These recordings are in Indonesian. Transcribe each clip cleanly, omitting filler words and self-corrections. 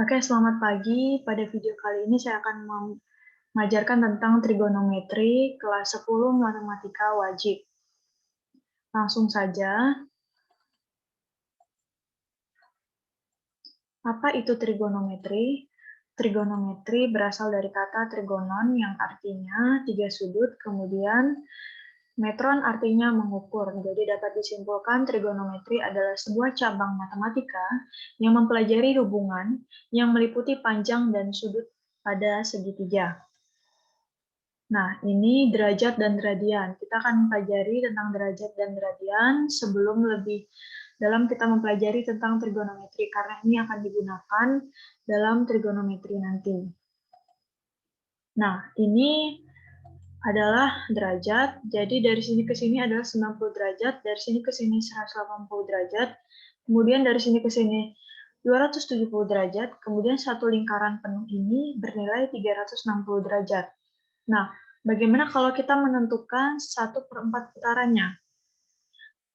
Oke, selamat pagi. Pada video kali ini saya akan mengajarkan tentang trigonometri kelas 10 matematika wajib. Langsung saja. Apa itu trigonometri? Trigonometri berasal dari kata trigonon yang artinya tiga sudut, kemudian metron artinya mengukur. Jadi dapat disimpulkan trigonometri adalah sebuah cabang matematika yang mempelajari hubungan yang meliputi panjang dan sudut pada segitiga. Nah, ini derajat dan radian. Kita akan mempelajari tentang derajat dan radian sebelum lebih dalam kita mempelajari tentang trigonometri, karena ini akan digunakan dalam trigonometri nanti. Nah, ini adalah derajat, jadi dari sini ke sini adalah 90 derajat, dari sini ke sini 180 derajat, kemudian dari sini ke sini 270 derajat, kemudian satu lingkaran penuh ini bernilai 360 derajat. Nah, bagaimana kalau kita menentukan 1/4 putarannya?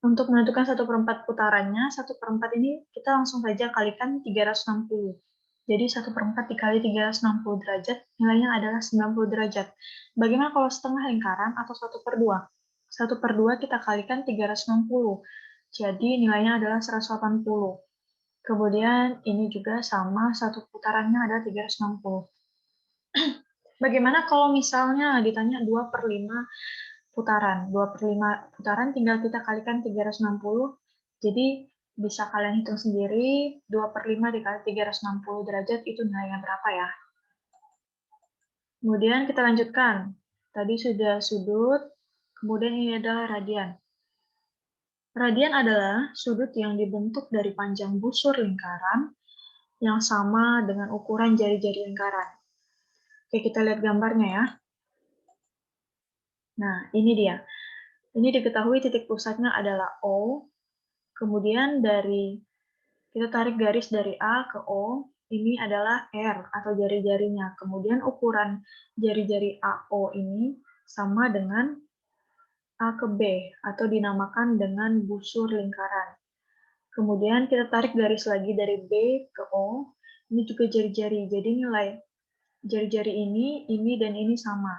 Untuk menentukan 1/4 putarannya, 1/4 ini kita langsung saja kalikan 360. Jadi 1/4 dikali 360 derajat, nilainya adalah 90 derajat. Bagaimana kalau setengah lingkaran atau 1/2? 1/2 kita kalikan 360. Jadi nilainya adalah 180. Kemudian ini juga sama, satu putarannya adalah 360. Bagaimana kalau misalnya ditanya 2/5 putaran? 2/5 putaran tinggal kita kalikan 360. Jadi bisa kalian hitung sendiri, 2/5 dikali 360 derajat itu nilainya berapa ya? Kemudian kita lanjutkan. Tadi sudah sudut, kemudian ini adalah radian. Radian adalah sudut yang dibentuk dari panjang busur lingkaran yang sama dengan ukuran jari-jari lingkaran. Oke, kita lihat gambarnya ya. Nah, ini dia. Ini diketahui titik pusatnya adalah O, kemudian kita tarik garis dari A ke O, ini adalah R atau jari-jarinya. Kemudian ukuran jari-jari AO ini sama dengan A ke B atau dinamakan dengan busur lingkaran. Kemudian kita tarik garis lagi dari B ke O, ini juga jari-jari. Jadi nilai jari-jari ini dan ini sama.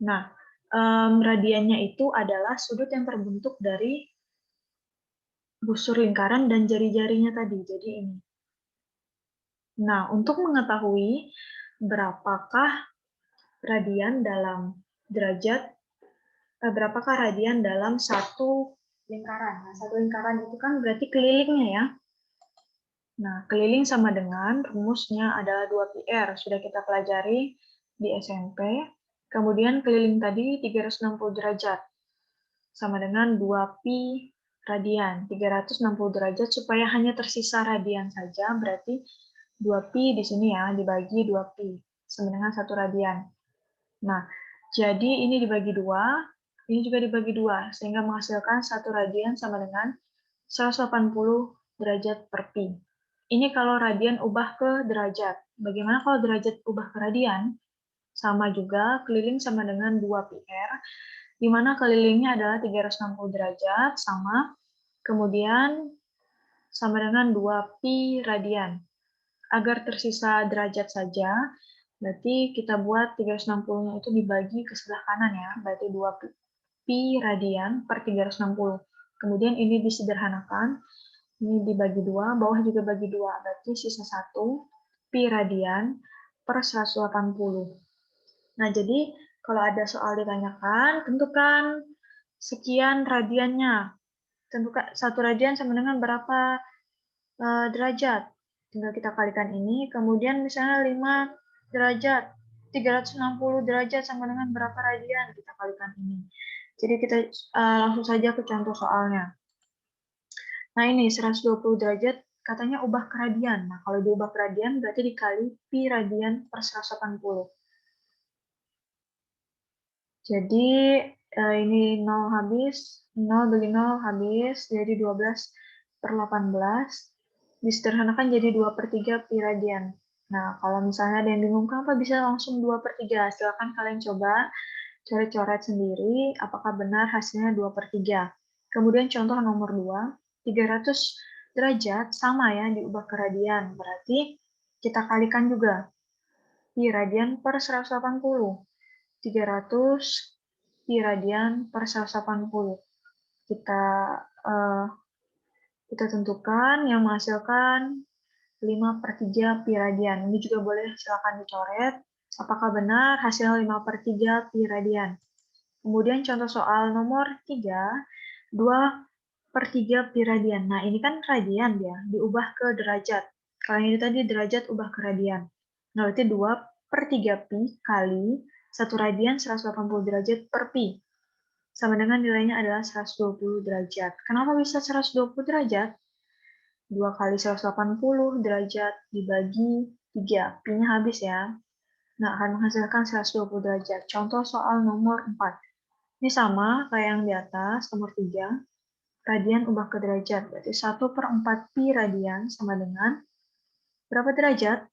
Nah, radiannya itu adalah sudut yang terbentuk dari busur lingkaran dan jari-jarinya tadi. Jadi ini. Nah, untuk mengetahui berapakah radian dalam derajat, berapakah radian dalam satu lingkaran. Nah, satu lingkaran itu kan berarti kelilingnya ya. Nah, keliling sama dengan rumusnya adalah 2πr. Sudah kita pelajari di SMP. Kemudian keliling tadi 360 derajat. Sama dengan 2pi radian. 360 derajat supaya hanya tersisa radian saja, berarti 2pi di sini ya, dibagi 2pi. Sama dengan 1 radian. Nah, jadi ini dibagi 2, ini juga dibagi 2, sehingga menghasilkan 1 radian sama dengan 180 derajat per pi. Ini kalau radian ubah ke derajat. Bagaimana kalau derajat ubah ke radian? Sama juga, keliling sama dengan 2πr, di mana kelilingnya adalah 360 derajat, sama, kemudian sama dengan 2pi radian. Agar tersisa derajat saja, berarti kita buat 360-nya itu dibagi ke sebelah kanan ya, berarti 2pi radian per 360. Kemudian ini disederhanakan, ini dibagi 2, bawah juga bagi 2, berarti sisa 1 pi radian per 180. Nah, jadi kalau ada soal ditanyakan, tentukan sekian radiannya. Tentukan 1 radian sama dengan berapa derajat. Tinggal kita kalikan ini, kemudian misalnya 5 derajat. 360 derajat sama dengan berapa radian? Kita kalikan ini. Jadi kita langsung saja ke contoh soalnya. Nah ini 120 derajat katanya ubah ke radian. Nah kalau diubah ke radian berarti dikali pi radian per 180. Jadi ini 0 habis, 0 bagi 0 habis, jadi 12/18. Disederhanakan jadi 2/3 pi radian. Nah kalau misalnya ada yang bingung, kenapa bisa langsung 2/3? Silakan kalian coba coret-coret sendiri apakah benar hasilnya 2/3. Kemudian contoh nomor 2, 300 derajat sama ya, diubah ke radian. Berarti kita kalikan juga. Pi radian per 180. 300 pi radian per 180. Eh, kita tentukan yang menghasilkan 5/3 pi radian. Ini juga boleh silakan dicoret. Apakah benar hasil 5/3 pi radian? Kemudian contoh soal nomor 3, 2/3 pi radian. Nah, ini kan radian dia, diubah ke derajat. Kalau ini tadi derajat ubah ke radian. Nah, berarti 2/3 pi kali 1 radian 180 derajat per pi. Sama dengan nilainya adalah 120 derajat. Kenapa bisa 120 derajat? 2 kali 180 derajat dibagi 3. Pi-nya habis ya. Nah, akan menghasilkan 120 derajat. Contoh soal nomor 4. Ini sama kayak yang di atas, nomor 3. Radian ubah ke derajat. Berarti 1/4 pi radian sama dengan berapa derajat?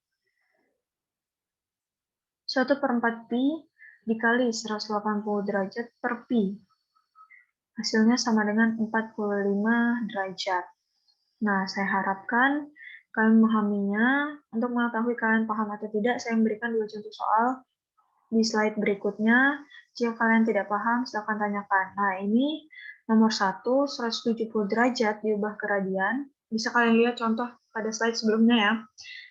1/4 pi dikali 180 derajat per pi. Hasilnya sama dengan 45 derajat. Nah, saya harapkan kalian memahaminya. Untuk mengetahui kalian paham atau tidak, saya memberikan 2 contoh soal di slide berikutnya. Jika kalian tidak paham, silakan tanyakan. Nah, ini nomor 1, 170 derajat diubah ke radian. Bisa kalian lihat contoh pada slide sebelumnya ya.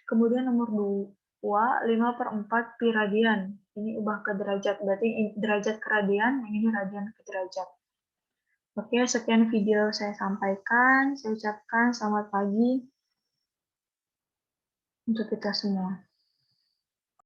Kemudian nomor 2, 5/4 pi radian. Ini ubah ke derajat, berarti derajat ke radian, yang ini radian ke derajat. Oke, sekian video saya sampaikan. Saya ucapkan selamat pagi untuk kita semua.